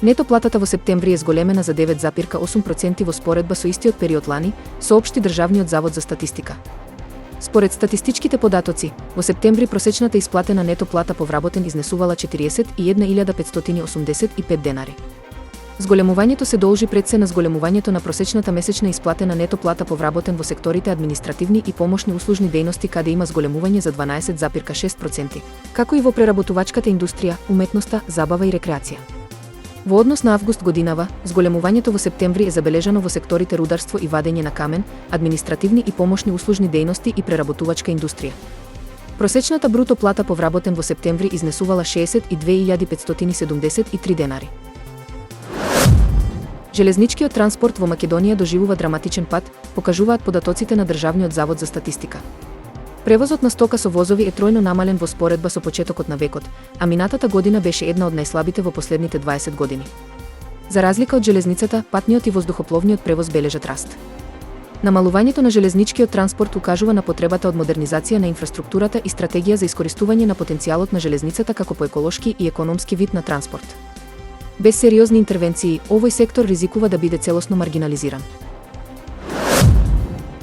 Нето платата во септември е зголемена за 9,8% во споредба со истиот период лани, соопшти Државниот завод за статистика. Според статистичките податоци, во септември просечната исплатена нето плата по вработен изнесувала 41.585 денари. Зголемувањето се должи пред се на зголемувањето на просечната месечна исплатена нето плата по вработен во секторите административни и помошни услужни дејности каде има зголемување за 12,6%, како и во преработувачката индустрија, уметноста, забава и рекреација. Во однос на август годинава, зголемувањето во септември е забележано во секторите рударство и вадење на камен, административни и помошни услужни дејности и преработувачка индустрија. Просечната бруто плата по вработен во септември изнесувала 62.573 денари. Железничкиот транспорт во Македонија доживува драматичен пат, покажуваат податоците на Државниот завод за статистика. Превозот на стока со возови е тројно намален во споредба со почетокот на векот, а минатата година беше една од најслабите во последните 20 години. За разлика од железницата, патниот и воздухопловниот превоз бележат раст. Намалувањето на железничкиот транспорт укажува на потребата од модернизација на инфраструктурата и стратегија за искористување на потенцијалот на железницата како поеколошки и економски вид на транспорт. Без сериозни интервенции, овој сектор ризикува да биде целосно маргинализиран.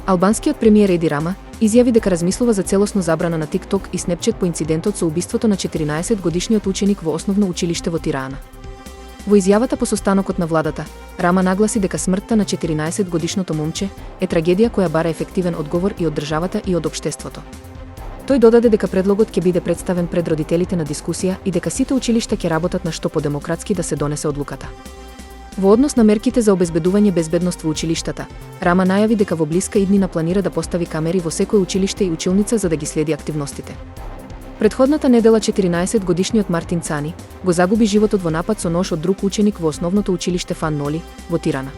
Албанскиот премиер Еди Рама изјави дека размислува за целосно забрана на TikTok и Snapchat по инцидентот со убиството на 14-годишниот ученик во основно училиште во Тирана. Во изјавата по состанокот на владата, Рама нагласи дека смртта на 14-годишното момче е трагедија која бара ефективен одговор и од државата и од општеството. Тој додаде дека предлогот ќе биде представен пред родителите на дискусија и дека сите училишта ќе работат на што подемократски да се донесе одлуката. Во однос на мерките за обезбедување безбедност во училиштата, Рама најави дека во блиска иднина планира да постави камери во секој училиште и училница за да ги следи активностите. Предходната недела 14-годишниот Мартин Цани го загуби животот во напад со нож од друг ученик во основното училиште Фан Ноли во Тирана.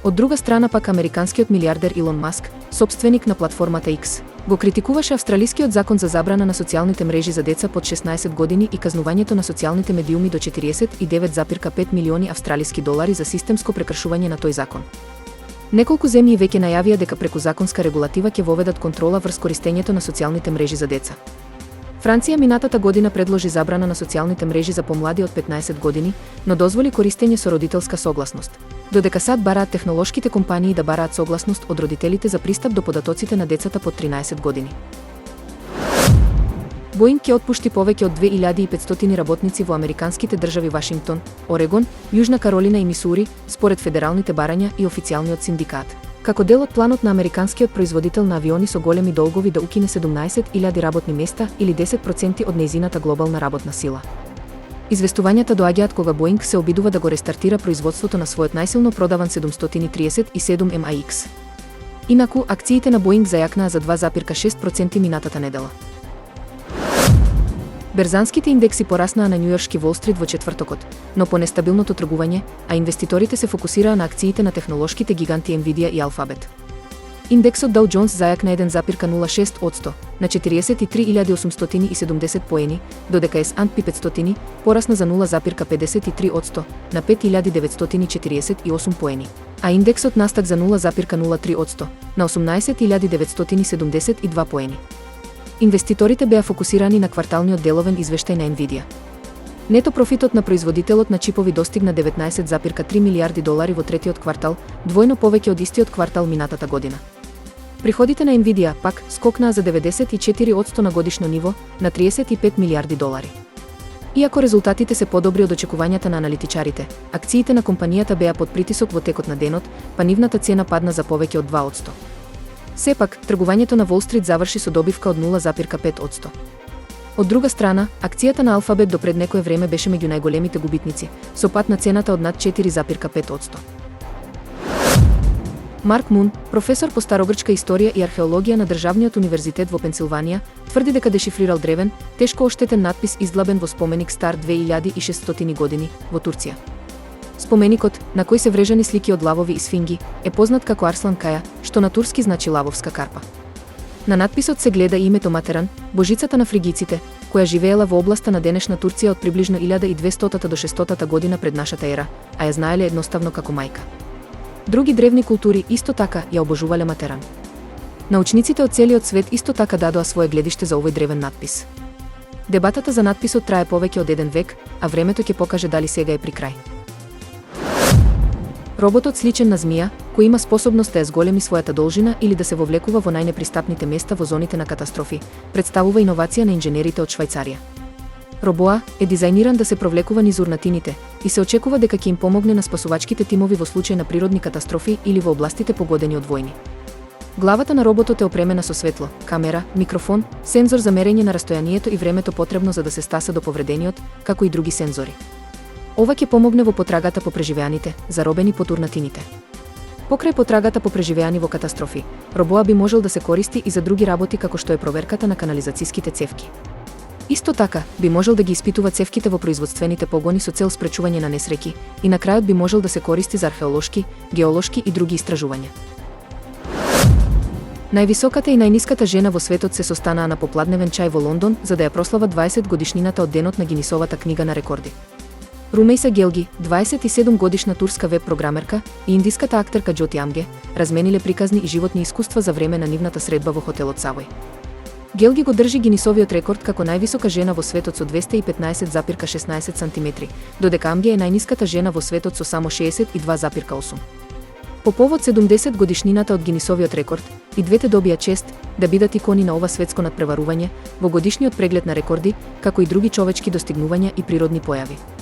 Од друга страна пак американскиот милиардер Илон Маск, сопственик на платформата X, го критикуваше австралискиот закон за забрана на социјалните мрежи за деца под 16 години и казнувањето на социјалните медиуми до 49,5 милиони австралиски долари за системско прекршување на тој закон. Неколку земји веќе најавија дека преку законска регулатива ќе воведат контрола врз користењето на социјалните мрежи за деца. Франција минатата година предложи забрана на социјалните мрежи за помлади од 15 години, но дозволи користење со родителска согласност, додека сад бараат технолошките компании да бараат согласност од родителите за пристап до податоците на децата под 13 години. Боинг ќе отпушти повеќе од 2500 работници во американските држави Вашингтон, Орегон, Јужна Каролина и Мисури, според федералните барања и официјалниот синдикат, како дел од планот на американскиот производител на авиони со големи долгови да укине 17.000 работни места или 10% од нејзината глобална работна сила. Известувањата доаѓаат кога Боинг се обидува да го рестартира производството на својот најсилно продаван 737 MAX. Инаку, акциите на Боинг зајакнаа за 2,6% минатата недела. Берзанските индекси пораснаа на Њујоршки Wall Street во четвртокот, но по нестабилното тргување, а инвеститорите се фокусираа на акциите на технолошките гиганти Nvidia и Alphabet. Индексот Dow Jones зајакна 1,06% на 43.870 поени, додека S&P 500 порасна за 0,53% на 5.948 поени, а индексот Nasdaq за 0,03% на 18.972 поени. Инвеститорите беа фокусирани на кварталниот деловен извештај на Nvidia. Нето профитот на производителот на чипови достигна 19,3 милиарди долари во третиот квартал, двојно повеќе од истиот квартал минатата година. Приходите на Nvidia пак скокнаа за 94% на годишно ниво на 35 милиарди долари. Иако резултатите се подобри од очекувањата на аналитичарите, акциите на компанијата беа под притисок во текот на денот, па нивната цена падна за повеќе од 2%. Сепак, тргувањето на Wall Street заврши со добивка од 0,5%. Од друга страна, акцијата на Alphabet до пред некое време беше меѓу најголемите губитници, со пад на цената од над 4,5%. Марк Мун, професор по старогрчка историја и археологија на Државниот универзитет во Пенсилванија, тврди дека дешифрирал древен, тешко оштетен надпис издлабен во споменик стар 2600 години во Турција. Споменикот, на кој се врежани слики од лавови и сфинги, е познат како Арслан Каја, што на турски значи лавовска карпа. На надписот се гледа името Матеран, божицата на фригиците, која живеела во областа на денешна Турција од приближно 1200 до 600 година пред нашата ера, а ја знаеле едноставно како мајка. Други древни култури исто така ја обожувале Матеран. Научниците од целиот свет исто така дадоа свое гледиште за овој древен надпис. Дебатата за надписот трае повеќе од 1 век, а времето ќе покаже дали сега е при крај. Роботот сличен на змија, кој има способност да ја зголеми својата должина или да се вовлекува во најнепристапните места во зоните на катастрофи, представува иновација на инженерите од Швајцарија. Робоа е дизајниран да се провлекува низ урнатините и се очекува дека ќе им помогне на спасувачките тимови во случај на природни катастрофи или во областите погодени од војни. Главата на роботот е опремена со светло, камера, микрофон, сензор за мерење на растојанието и времето потребно за да се стаса до повредениот, како и други сензори. Ова ќе помогне во потрагата по преживеаните, заробени под урнатините. Покрај потрагата по преживеани во катастрофи, робоа би можел да се користи и за други работи како што е проверката на канализацијските цевки. Исто така, би можел да ги испитува цевките во производствените погони со цел спречување на несреќи и на крајот би можел да се користи за археолошки, геолошки и други истражувања. Највисоката и најниската жена во светот се состанаа на попладневен чај во Лондон за да ја прослават 20 годишнината од денот на Гинисовата книга на рекорди. Румејса Гелги, 27 годишна турска веб програмерка, и индиската актерка Џоти Амге размениле приказни и животни искуства за време на нивната средба во хотелот Савој. Гелги го држи Гинисовиот рекорд како највисока жена во светот со 215,16 см, додека Амге е најниската жена во светот со само 62,8. По повод 70 годишнината од Гинисовиот рекорд, и двете добија чест да бидат икони на ова светско надпреварување во годишниот преглед на рекорди, како и други човечки достигнувања и природни појави.